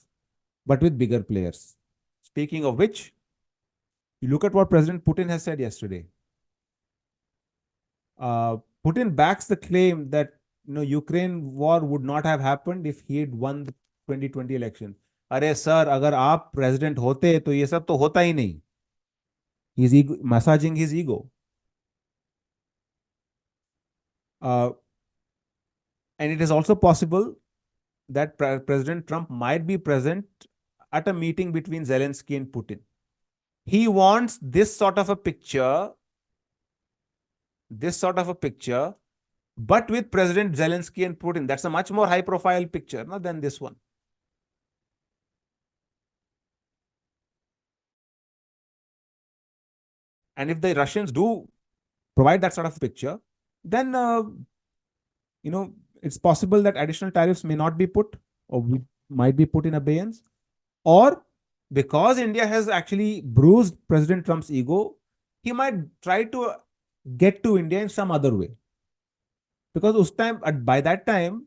but with bigger players. Speaking of which, you look at what President Putin has said yesterday. Putin backs the claim that Ukraine war would not have happened if he had won the 2020 election. अरे sir, अगर आप president होते तो ये सब तो होता ही नहीं. He's massaging his ego. And it is also possible that President Trump might be present at a meeting between Zelensky and Putin. He wants this sort of a picture, but with President Zelensky and Putin. That's a much more high-profile picture than this one. And if the Russians do provide that sort of picture, then it's possible that additional tariffs may not be put, or might be put in abeyance, or because India has actually bruised President Trump's ego, he might try to get to India in some other way. Because by that time,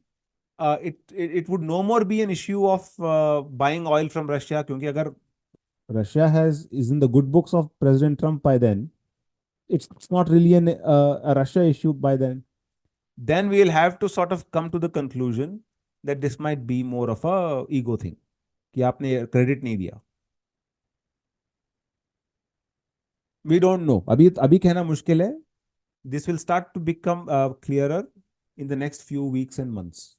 it would no more be an issue of buying oil from Russia. Because agar Russia is in the good books of President Trump by then, it's not really a Russia issue by then. Then we'll have to sort of come to the conclusion that this might be more of a ego thing. कि आपने credit नहीं दिया. We don't know. अभी कहना मुश्किल है. This will start to become clearer in the next few weeks and months.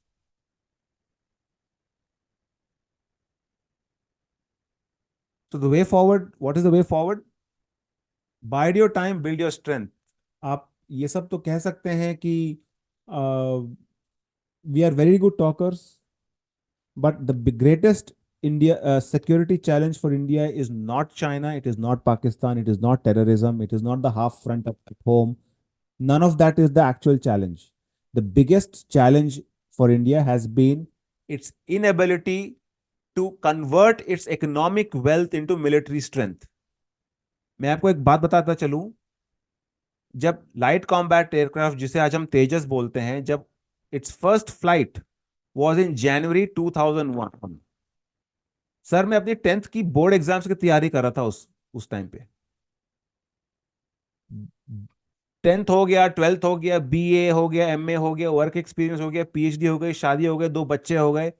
So the way forward, what is the way forward? Bide your time, build your strength. आप ये सब तो कह सकते हैं कि we are very good talkers, but the greatest security challenge for India is not China, it is not Pakistan, it is not terrorism, it is not the half front at home. None of that is the actual challenge. The biggest challenge for India has been its inability to convert its economic wealth into military strength. मैं आपको एक बात बताता चलूं, जब light combat aircraft जिसे आज हम तेजस बोलते हैं, जब it's first flight was in January 2001। Sir मैं अपनी 10th की बोर्ड एग्जाम्स की तैयारी कर रहा था उस टाइम पे। 10th हो गया, 12th हो गया, बीए हो गया, एमए हो गया, वर्क एक्सपीरियंस हो गया, पीएचडी हो गई, शादी हो गई, 2 बच्चे हो गए।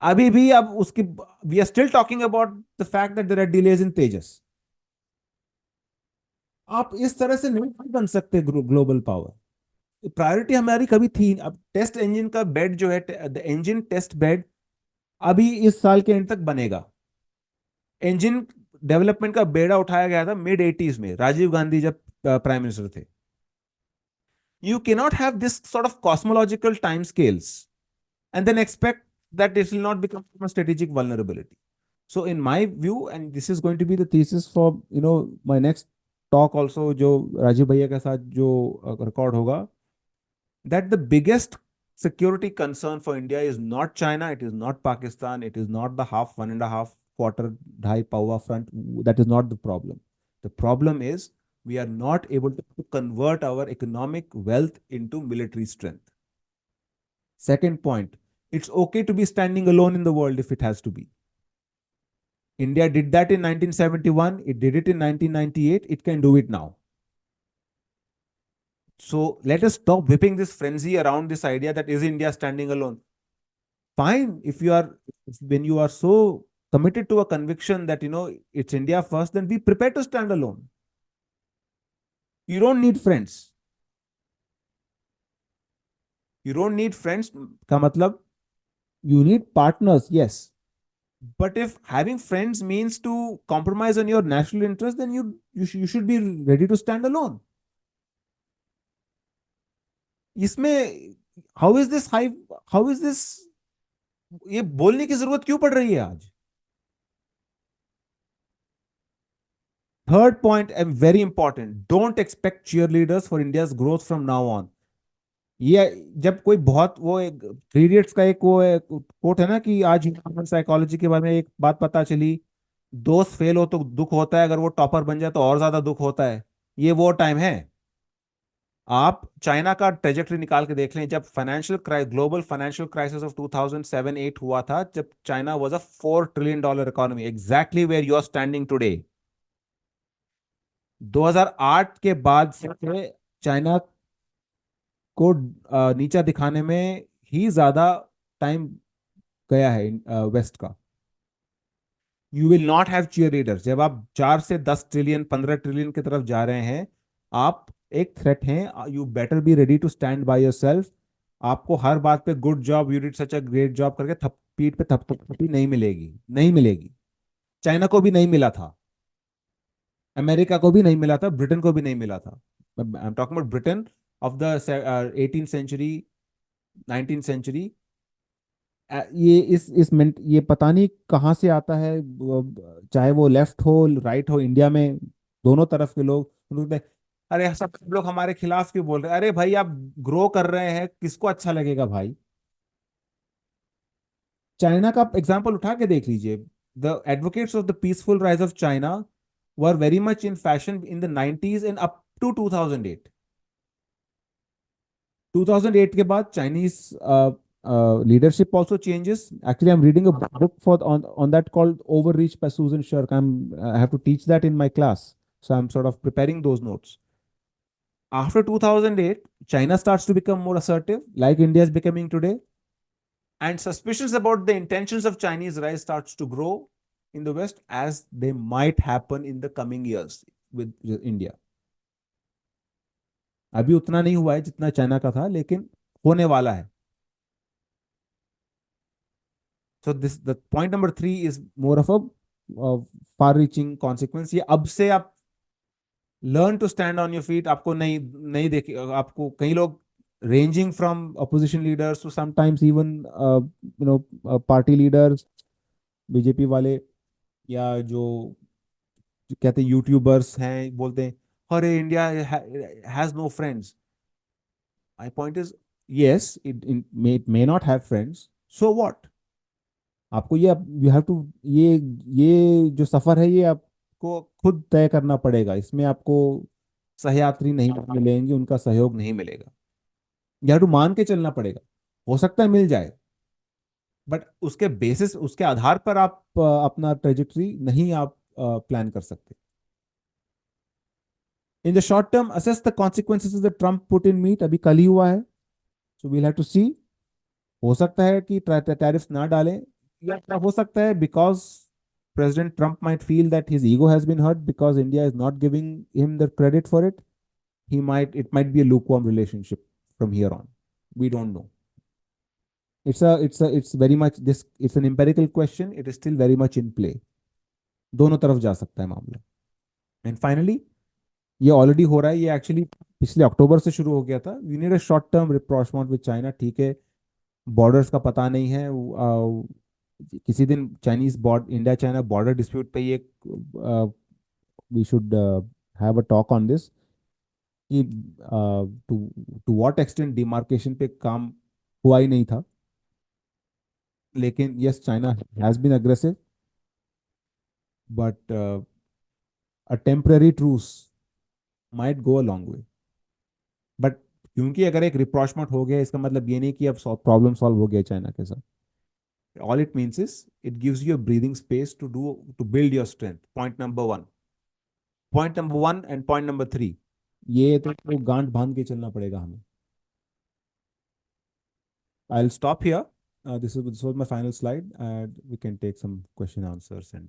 अभी भी अब उसकी we are still talking about the fact that there are delays in Tejas. आप इस तरह से नहीं बन सकते ग्लोबल पावर। प्रायोरिटी हमारी कभी थी। अब टेस्ट इंजन का बेड जो है, द इंजन टेस्ट बेड अभी इस साल के एंड तक बनेगा। इंजन डेवलपमेंट का बेड़ा उठाया गया था मिड 80s में, राजीव गांधी जब प्राइम मिनिस्टर थे। You cannot have this sort of cosmological time scales and then expect that it will not become a strategic vulnerability. So, in my view, and this is going to be the thesis for my next talk also, जो राजीव भैया के साथ जो record होगा, that the biggest security concern for India is not China, it is not Pakistan, it is not the half, 1.5 quarter, dhai pawa front. That is not the problem. The problem is we are not able to convert our economic wealth into military strength. Second point, it's okay to be standing alone in the world if it has to be. India did that in 1971, it did it in 1998, it can do it now. So let us stop whipping this frenzy around this idea that is India standing alone. Fine, if you are, when you are so committed to a conviction that it's India first, then be prepared to stand alone. You don't need friends. You don't need friends का मतलब you need partners, yes. But if having friends means to compromise on your national interest, then you should be ready to stand alone. इसमें how is this high, how is this, ये बोलने की जरूरत क्यों पड़ रही है आज? Third point and very important, don't expect cheerleaders for India's growth from now on. ये जब कोई बहुत वो एक थ्री इडियट्स का एक वो कोट है ना कि आज ह्यूमन साइकोलॉजी के बारे में एक बात पता चली, दोस्त फेल हो तो दुख होता है, अगर वो टॉपर बन जाए तो और ज्यादा दुख होता है। ये वो टाइम है। आप चाइना का ट्रेजेक्टरी निकाल के देख लें, जब ग्लोबल फाइनेंशियल क्राइसिस ऑफ 2007-8 हुआ था, जब China was a $4 trillion economy, exactly where you are standing today. 2008 के बाद से चाइना को नीचा दिखाने में ही ज्यादा टाइम गया है वेस्ट का। You will not have cheerleaders जब आप 4 से 10 ट्रिलियन 15 ट्रिलियन की तरफ जा रहे हैं। आप एक थ्रेट हैं, you better be ready to stand by yourself. आपको हर बात पे good job, you did such a great job करके पीठ पे थपथपी नहीं मिलेगी, नहीं मिलेगी। चाइना को भी नहीं मिला था, अमेरिका को भी नहीं मिला था, ब्रिटेन को भी नहीं मिला था। I am talking about Britain of the 18th century, 19th century. ये इस मिनट ये पता नहीं कहाँ से आता है, चाहे वो लेफ्ट हो राइट हो, इंडिया में दोनों तरफ के लोग बोलते हैं, अरे सब लोग हमारे खिलाफ क्यों बोल रहे हैं? अरे भाई आप ग्रो कर रहे हैं, किसको अच्छा लगेगा भाई? चाइना का एग्जांपल उठा के देख लीजिए। The advocates of the peaceful rise of China were very much in fashion in the 90s and up to 2008। 2008 के बाद Chinese leadership also changes. Actually, I'm reading a book for on that called Overreach by Susan Shirk. I have to teach that in my class, so I'm sort of preparing those notes. After 2008, China starts to become more assertive, like India is becoming today, and suspicions about the intentions of Chinese rise starts to grow in the West, as they might happen in the coming years with India. अभी उतना नहीं हुआ है जितना China का था, लेकिन होने वाला है। So this the point number 3 is more of a far-reaching consequence. ये अब से आप learn to stand on your feet। आपको नहीं नहीं देखे, आपको कई लोग ranging from opposition leaders to sometimes even party leaders, BJP वाले, या जो कहते हैं यूट्यूबर्स हैं, बोलते हैं अरे India has no friends. My point is, yes it may not have friends, so what? आपको ये यू हैव टू ये जो सफर है ये आप आपको खुद तय करना पड़ेगा, इसमें आपको सहयात्री नहीं मिलेंगे, उनका सहयोग नहीं मिलेगा, या तो मान के चलना पड़ेगा। हो सकता है मिल जाए, बट उसके बेसिस, उसके आधार पर आप अपना ट्रेजेक्टरी नहीं आप प्लान कर सकते। In the short term assess the consequences of the Trump Putin meet, अभी कल ही हुआ है, so we'll have to see. हो सकता है कि टैरिफ्स ना डालें, या हो सकता है because President Trump might feel that his ego has been hurt because India is not giving him the credit for it. It might be a lukewarm relationship from here on. We don't know. It's very much this. It's an empirical question. It is still very much in play. दोनों तरफ जा सकता है मामला। And finally, ये already हो रहा है, ये एक्चुअली पिछले अक्टूबर से शुरू हो गया था। We need a short term rapprochement with China, ठीक है। बॉर्डर्स का पता नहीं है, किसी दिन Chinese border, India China border dispute पे ये we should have a talk on this, कि to to what extent demarcation पे काम हुआ ही नहीं था। लेकिन yes, China has been aggressive, but a temporary truce might go a long way. But क्योंकि अगर एक रिप्रोचमेंट हो गया, इसका मतलब ये नहीं कि अब प्रॉब्लम सॉल्व हो गया चाइना के साथ। All it means is it gives you a breathing space to build your strength. Point number one and point number 3, ये तो गांठ बांध के चलना पड़ेगा हमें। I'll stop here. This was my final slide, and we can take some question answers and